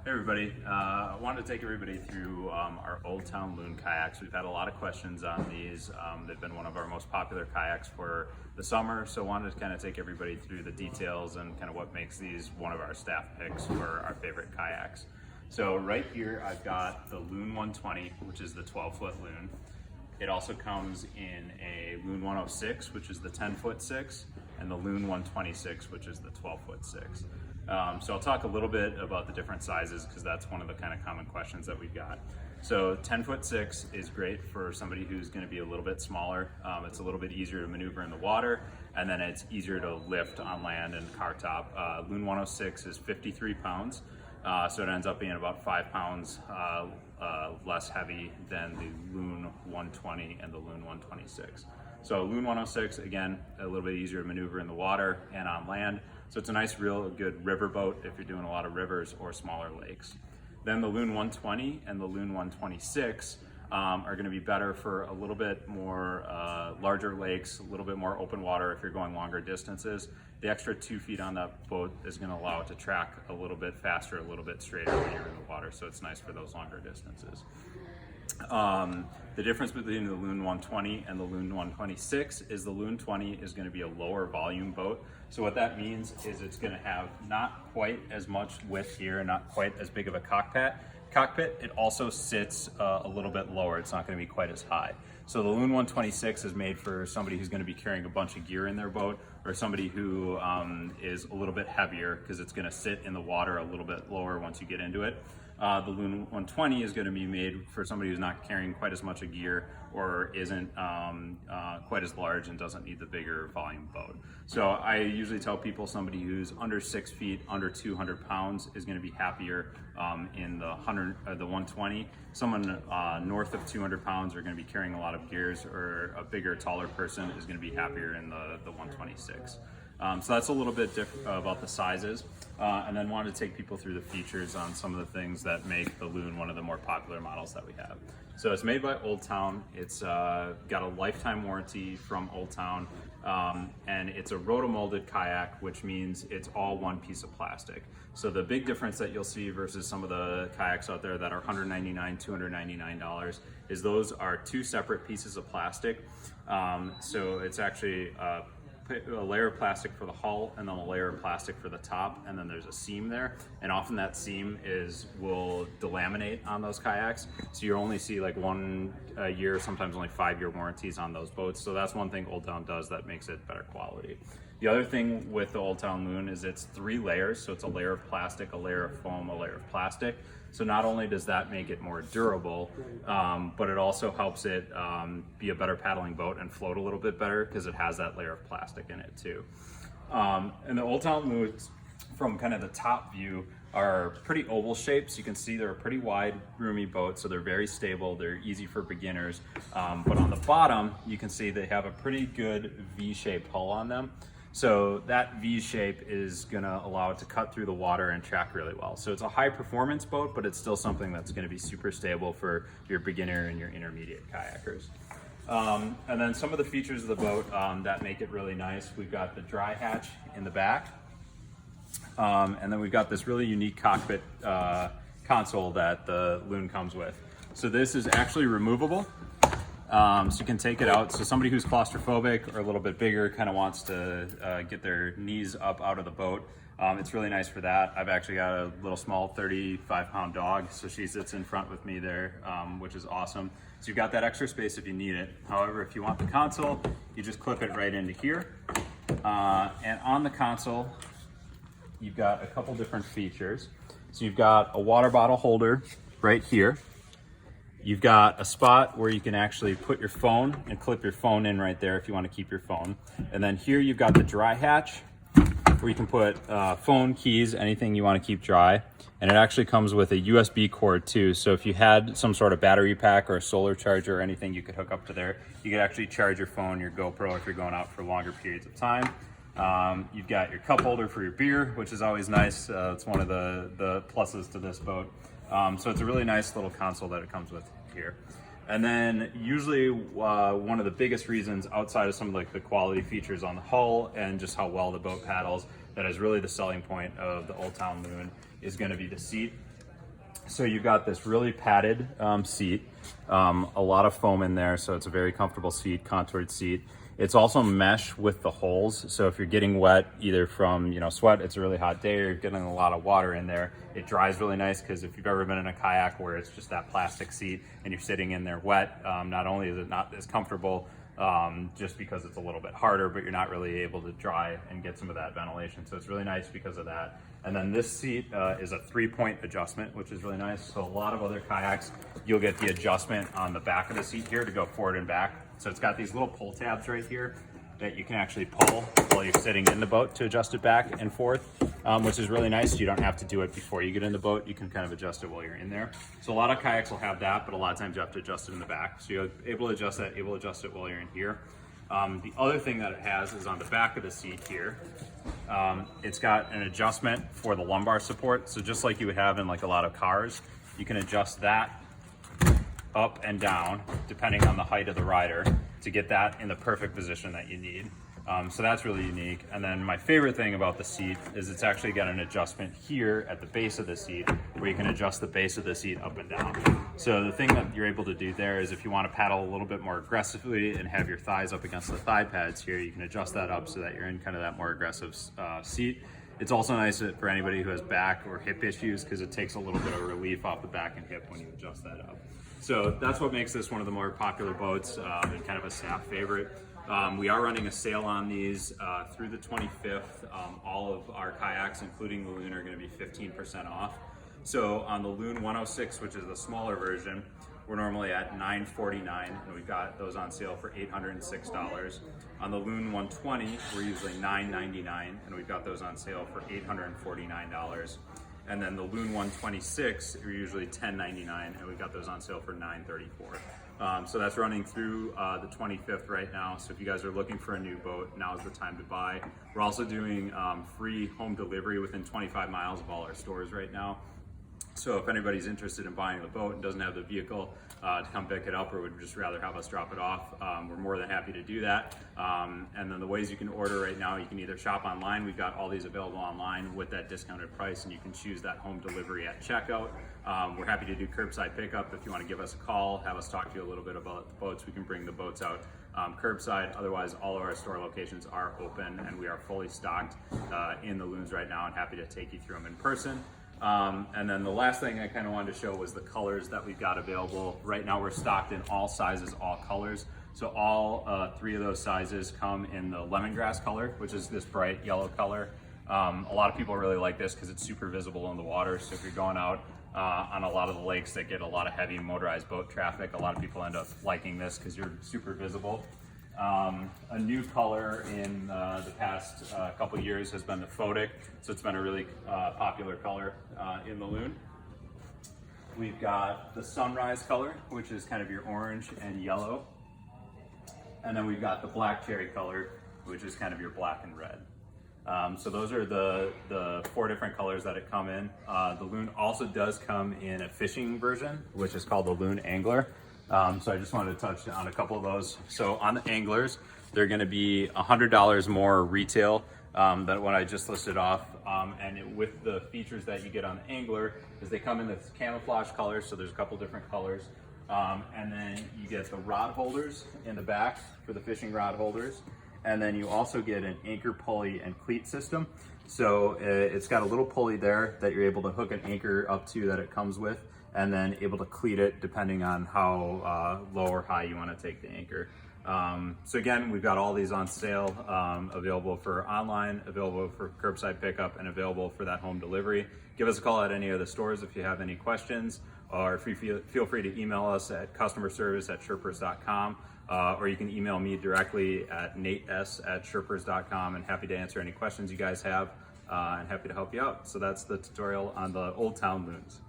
Hey everybody, I wanted to take everybody through our Old Town Loon Kayaks. We've had a lot of questions on these. They've been one of our most popular kayaks for the summer, so wanted to kind of take everybody through the details and kind of what makes these one of our staff picks for our favorite kayaks. So right here I've got the Loon 120, which is the 12-foot Loon. It also comes in a Loon 106, which is the 10-foot 6, and the Loon 126, which is the 12-foot 6. So I'll talk a little bit about the different sizes because that's one of the kind of common questions that we've got. So 10-foot 6 is great for somebody who's going to be a little bit smaller. It's a little bit easier to maneuver in the water, and then it's easier to lift on land and car top. Loon 106 is 53 pounds, so it ends up being about 5 pounds less heavy than the Loon 120 and the Loon 126. So Loon 106, again, a little bit easier to maneuver in the water and on land. So it's a nice, real good river boat if you're doing a lot of rivers or smaller lakes. Then the Loon 120 and the Loon 126 are going to be better for a little bit more larger lakes, a little bit more open water if you're going longer distances. The extra 2 feet on that boat is going to allow it to track a little bit faster, a little bit straighter when you're in the water, so it's nice for those longer distances. The difference between the Loon 120 and the Loon 126 is the Loon 20 is going to be a lower volume boat. So what that means is it's going to have not quite as much width here, not quite as big of a cockpit. It also sits a little bit lower. It's not going to be quite as high. So the Loon 126 is made for somebody who's going to be carrying a bunch of gear in their boat, or somebody who is a little bit heavier because it's going to sit in the water a little bit lower once you get into it. The Loon 120 is going to be made for somebody who's not carrying quite as much of gear or isn't quite as large and doesn't need the bigger volume boat. So I usually tell people somebody who's under 6 feet, under 200 pounds is going to be happier in the 120. Someone north of 200 pounds are going to be carrying a lot of gears, or a bigger, taller person is going to be happier in the 126. So that's a little bit different about the sizes, and then wanted to take people through the features on some of the things that make the Loon one of the more popular models that we have. So it's made by Old Town. It's got a lifetime warranty from Old Town, and it's a rotomolded kayak, which means it's all one piece of plastic. So the big difference that you'll see versus some of the kayaks out there that are $199, $299 is those are 2 separate pieces of plastic. So it's actually a layer of plastic for the hull and then a layer of plastic for the top, and then there's a seam there, and often that seam will delaminate on those kayaks, so you only see like 1 year, sometimes only 5-year warranties on those boats. So that's one thing Old Town does that makes it better quality. The other thing with the Old Town Loon is it's 3 layers, so it's a layer of plastic, a layer of foam, a layer of plastic. So not only does that make it more durable, but it also helps it be a better paddling boat and float a little bit better because it has that layer of plastic in it too. And the Old Town Loons, from kind of the top view, are pretty oval shapes. You can see they're a pretty wide, roomy boat, so they're very stable. They're easy for beginners. But on the bottom, you can see they have a pretty good V-shaped hull on them. So that V shape is gonna allow it to cut through the water and track really well. So it's a high performance boat, but it's still something that's gonna be super stable for your beginner and your intermediate kayakers. And then some of the features of the boat that make it really nice. We've got the dry hatch in the back. And then we've got this really unique cockpit console that the Loon comes with. So this is actually removable. So you can take it out. So somebody who's claustrophobic or a little bit bigger kind of wants to get their knees up out of the boat. It's really nice for that. I've actually got a little small 35-pound dog, so she sits in front with me there, which is awesome. So you've got that extra space if you need it. However, if you want the console, you just clip it right into here. And on the console, you've got a couple different features. So you've got a water bottle holder right here. You've got a spot where you can actually put your phone and clip your phone in right there if you want to keep your phone. And then here you've got the dry hatch where you can put phone, keys, anything you want to keep dry. And it actually comes with a USB cord too. So if you had some sort of battery pack or a solar charger or anything you could hook up to there, you could actually charge your phone, your GoPro if you're going out for longer periods of time. You've got your cup holder for your beer, which is always nice. It's one of the pluses to this boat. So it's a really nice little console that it comes with here. And then usually one of the biggest reasons outside of some of like the quality features on the hull and just how well the boat paddles, that is really the selling point of the Old Town Loon, is going to be the seat. So you've got this really padded seat, a lot of foam in there, so it's a very comfortable seat, contoured seat. It's also mesh with the holes, so if you're getting wet either from sweat, it's a really hot day, or you're getting a lot of water in there, it dries really nice. Because if you've ever been in a kayak where it's just that plastic seat and you're sitting in there wet, not only is it not as comfortable just because it's a little bit harder, but you're not really able to dry and get some of that ventilation. So it's really nice because of that. And then this seat is a 3-point adjustment, which is really nice. So a lot of other kayaks, you'll get the adjustment on the back of the seat here to go forward and back. So it's got these little pull tabs right here that you can actually pull while you're sitting in the boat to adjust it back and forth, which is really nice. You don't have to do it before you get in the boat. You can kind of adjust it while you're in there. So a lot of kayaks will have that, but a lot of times you have to adjust it in the back. So you're able to adjust that, able to adjust it while you're in here. The other thing that it has is on the back of the seat here, it's got an adjustment for the lumbar support. So just like you would have in like a lot of cars, you can adjust that up and down depending on the height of the rider to get that in the perfect position that you need. So that's really unique. And then my favorite thing about the seat is it's actually got an adjustment here at the base of the seat where you can adjust the base of the seat up and down. So the thing that you're able to do there is if you want to paddle a little bit more aggressively and have your thighs up against the thigh pads here, you can adjust that up so that you're in kind of that more aggressive seat. It's also nice for anybody who has back or hip issues because it takes a little bit of relief off the back and hip when you adjust that up. So that's what makes this one of the more popular boats and kind of a staff favorite. We are running a sale on these through the 25th. All of our kayaks, including the Loon, are going to be 15% off. So on the Loon 106, which is the smaller version, we're normally at $949, and we've got those on sale for $806. On the Loon 120, we're usually $999, and we've got those on sale for $849. And then the Loon 126 are usually $10.99, and we've got those on sale for $934. So that's running through the 25th right now. So if you guys are looking for a new boat, now's the time to buy. We're also doing free home delivery within 25 miles of all our stores right now. So if anybody's interested in buying the boat and doesn't have the vehicle to come pick it up, or would just rather have us drop it off, we're more than happy to do that. And then the ways you can order right now, you can either shop online. We've got all these available online with that discounted price, and you can choose that home delivery at checkout. We're happy to do curbside pickup. If you want to give us a call, have us talk to you a little bit about the boats, we can bring the boats out curbside. Otherwise, all of our store locations are open, and we are fully stocked in the Loons right now, and happy to take you through them in person. And then the last thing I kind of wanted to show was the colors that we've got available. Right now we're stocked in all sizes, all colors. So all 3 of those sizes come in the lemongrass color, which is this bright yellow color. A lot of people really like this because it's super visible in the water. So if you're going out on a lot of the lakes that get a lot of heavy motorized boat traffic, a lot of people end up liking this because you're super visible. A new color in the past couple years has been the photic, so it's been a really popular color in the Loon. We've got the sunrise color, which is kind of your orange and yellow, and then we've got the black cherry color, which is kind of your black and red. So those are the 4 different colors that it come in. The Loon also does come in a fishing version, which is called the Loon Angler. So I just wanted to touch on a couple of those. So on the anglers, they're going to be $100 more retail than what I just listed off. With the features that you get on the angler is they come in this camouflage color. So there's a couple different colors. And then you get the rod holders in the back for the fishing rod holders. And then you also get an anchor pulley and cleat system. So it's got a little pulley there that you're able to hook an anchor up to that it comes with, and then able to cleat it depending on how low or high you want to take the anchor. So again, we've got all these on sale, available for online, available for curbside pickup, and available for that home delivery. Give us a call at any of the stores if you have any questions, or feel free to email us at customerservice@sherpers.com, or you can email me directly at nates@sherpers.com, and happy to answer any questions you guys have, and happy to help you out. So that's the tutorial on the Old Town Loons.